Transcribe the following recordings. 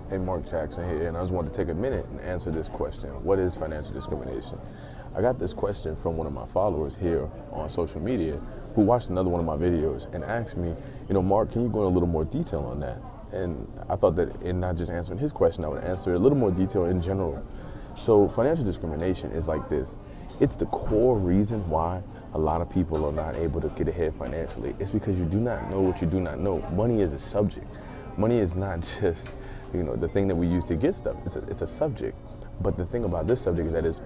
Hey, Mark Jackson here, and I just wanted to take a minute and answer this question. What is financial discrimination? I got this question from one of my followers here on social media who watched another one of my videos and asked me, Mark, can you go into a little more detail on that? And I thought that in not just answering his question, I would answer a little more detail in general. So financial discrimination is like this. It's the core reason why a lot of people are not able to get ahead financially. It's because you do not know what you do not know. Money is a subject. Money is not just the thing that we use to get stuff. It's a subject. But the thing about this subject is that it's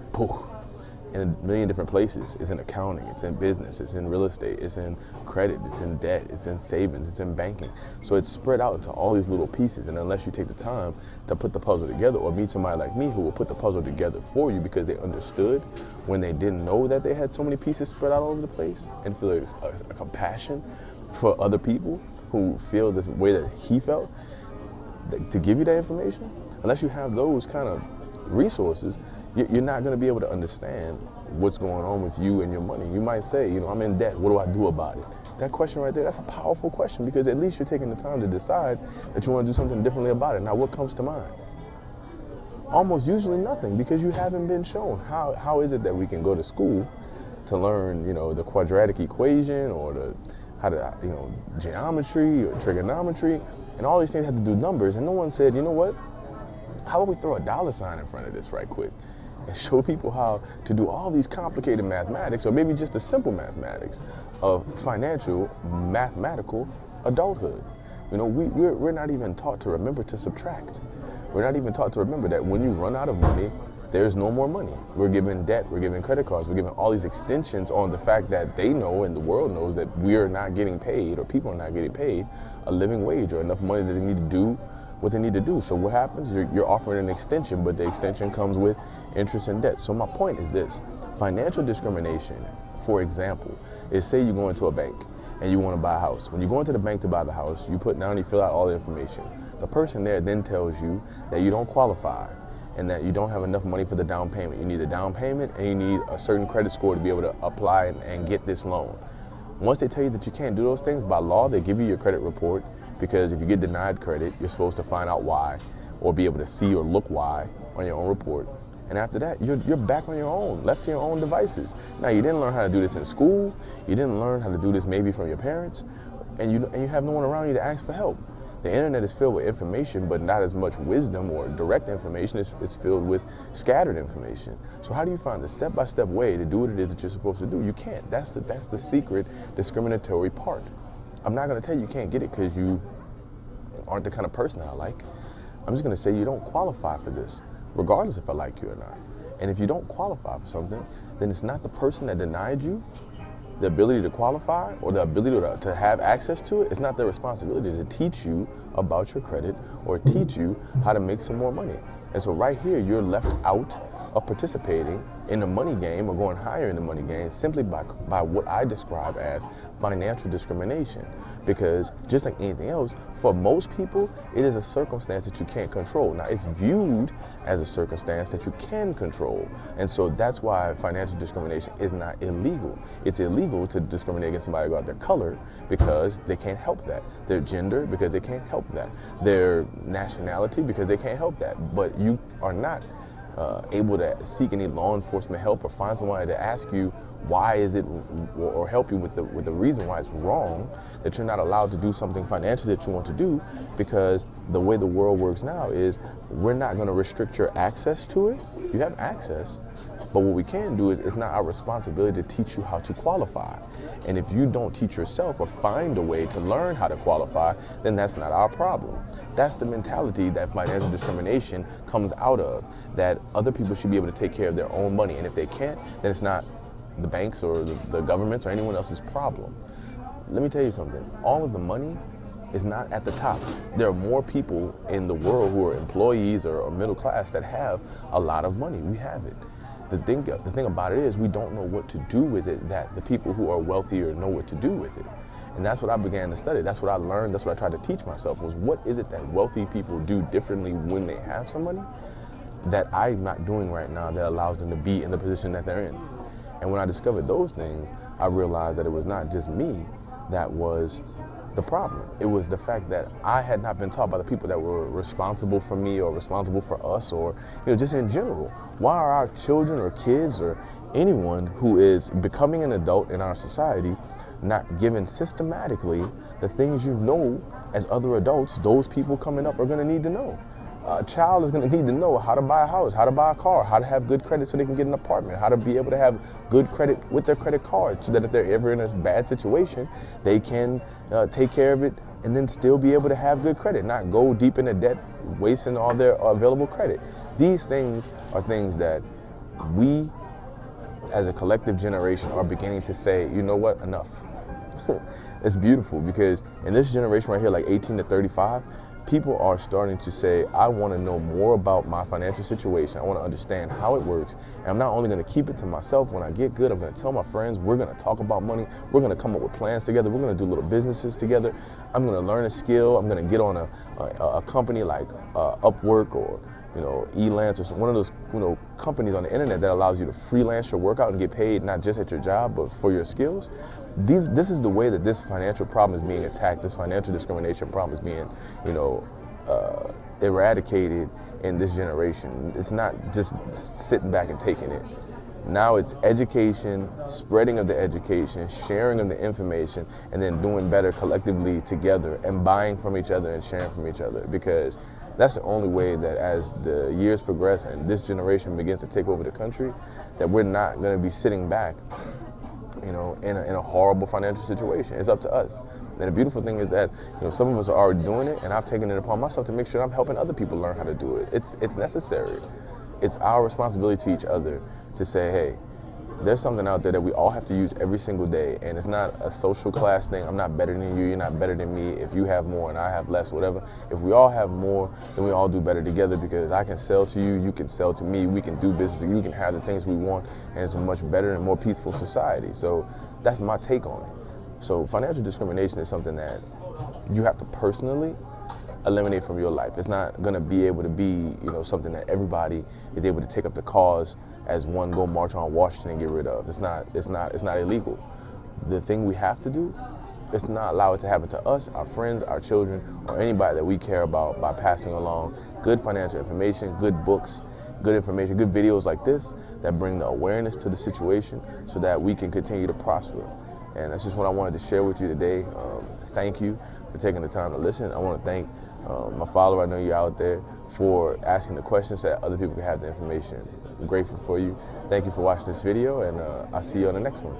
in a million different places. It's in accounting, it's in business, it's in real estate, it's in credit, it's in debt, it's in savings, it's in banking. So it's spread out into all these little pieces, and unless you take the time to put the puzzle together or meet somebody like me who will put the puzzle together for you because they understood when they didn't know that they had so many pieces spread out all over the place, and feel a compassion for other people who feel this way that he felt, to give you that information, unless you have those kind of resources, you're not going to be able to understand what's going on with you and your money. You might say, I'm in debt. What do I do about it? That question right there, that's a powerful question, because at least you're taking the time to decide that you want to do something differently about it. Now, what comes to mind? Almost usually nothing, because you haven't been shown. How is it that we can go to school to learn, the quadratic equation or geometry or trigonometry, and all these things have to do numbers, and no one said, you know what? How about we throw a dollar sign in front of this right quick and show people how to do all these complicated mathematics, or maybe just the simple mathematics of financial, mathematical adulthood. We're not even taught to remember to subtract. We're not even taught to remember that when you run out of money, there's no more money. We're given debt, we're given credit cards, we're given all these extensions on the fact that they know and the world knows that we're not getting paid, or people are not getting paid a living wage or enough money that they need to do what they need to do. So what happens? You're offering an extension, but the extension comes with interest and debt. So my point is this: financial discrimination, for example, is, say you go into a bank and you want to buy a house. When you go into the bank to buy the house, you put down, you fill out all the information. The person there then tells you that you don't qualify and that you don't have enough money for the down payment. You need the down payment and you need a certain credit score to be able to apply and get this loan. Once they tell you that you can't do those things, by law, they give you your credit report, because if you get denied credit, you're supposed to find out why, or be able to see or look why on your own report. And after that, you're back on your own, left to your own devices. Now, you didn't learn how to do this in school. You didn't learn how to do this maybe from your parents, and you have no one around you to ask for help. The internet is filled with information, but not as much wisdom or direct information. It's filled with scattered information. So how do you find the step-by-step way to do what it is that you're supposed to do? You can't. That's the secret discriminatory part. I'm not going to tell you can't get it because you aren't the kind of person I like. I'm just going to say you don't qualify for this, regardless if I like you or not. And if you don't qualify for something, then it's not the person that denied you the ability to qualify or the ability to have access to it. It's not their responsibility to teach you about your credit or teach you how to make some more money. And so right here, you're left out of participating in the money game or going higher in the money game simply by what I describe as financial discrimination. Because just like anything else, for most people, it is a circumstance that you can't control. Now, it's viewed as a circumstance that you can control. And so that's why financial discrimination is not illegal. It's illegal to discriminate against somebody about their color because they can't help that. Their gender, because they can't help that. Their nationality, because they can't help that. But you are not able to seek any law enforcement help or find somebody to ask you why is it, or help you with the reason why it's wrong that you're not allowed to do something financially that you want to do, because the way the world works now is we're not going to restrict your access to it. You have access, but what we can do is it's not our responsibility to teach you how to qualify. And if you don't teach yourself or find a way to learn how to qualify, then that's not our problem. That's the mentality that financial discrimination comes out of, that other people should be able to take care of their own money. And if they can't, then it's not the banks or the governments or anyone else's problem. Let me tell you something. All of the money is not at the top. There are more people in the world who are employees or middle class that have a lot of money. We have it. The thing about it is we don't know what to do with it, that the people who are wealthier know what to do with it. And that's what I began to study. That's what I learned. That's what I tried to teach myself, was what is it that wealthy people do differently when they have some money that I'm not doing right now that allows them to be in the position that they're in. And when I discovered those things, I realized that it was not just me that was the problem. It was the fact that I had not been taught by the people that were responsible for me or responsible for us, or just in general. Why are our children or kids or anyone who is becoming an adult in our society not given systematically the things as other adults, those people coming up are going to need to know? A child is going to need to know how to buy a house, how to buy a car, how to have good credit so they can get an apartment, how to be able to have good credit with their credit card so that if they're ever in a bad situation, they can take care of it and then still be able to have good credit, not go deep into debt, wasting all their available credit. These things are things that we, as a collective generation, are beginning to say, you know what, enough. It's beautiful because in this generation right here, like 18 to 35, people are starting to say, I want to know more about my financial situation. I want to understand how it works. And I'm not only going to keep it to myself. When I get good, I'm going to tell my friends. We're going to talk about money. We're going to come up with plans together. We're going to do little businesses together. I'm going to learn a skill. I'm going to get on a company like Upwork or Elance or one of those companies on the internet that allows you to freelance your work out and get paid not just at your job but for your skills. This is the way that this financial problem is being attacked. This financial discrimination problem is being eradicated in this generation. It's not just sitting back and taking it. Now it's education, spreading of the education, sharing of the information, and then doing better collectively together and buying from each other and sharing from each other, because that's the only way that as the years progress and this generation begins to take over the country, that we're not going to be sitting back in a horrible financial situation. It's up to us. And the beautiful thing is that some of us are already doing it, and I've taken it upon myself to make sure I'm helping other people learn how to do it. It's necessary. It's our responsibility to each other to say, hey, there's something out there that we all have to use every single day, and it's not a social class thing. I'm not better than you, you're not better than me. If you have more and I have less, whatever. If we all have more, then we all do better together, because I can sell to you, you can sell to me, we can do business, we can have the things we want, and it's a much better and more peaceful society. So that's my take on it. So financial discrimination is something that you have to personally eliminate from your life. It's not going to be able to be, something that everybody is able to take up the cause as one go march on Washington and get rid of. It's not illegal. The thing we have to do is to not allow it to happen to us, our friends, our children, or anybody that we care about, by passing along good financial information, good books, good information, good videos like this that bring the awareness to the situation so that we can continue to prosper. And that's just what I wanted to share with you today. Thank you for taking the time to listen. I want to thank my follower, I know you're out there, for asking the questions so that other people can have the information. I'm grateful for you. Thank you for watching this video, and I'll see you on the next one.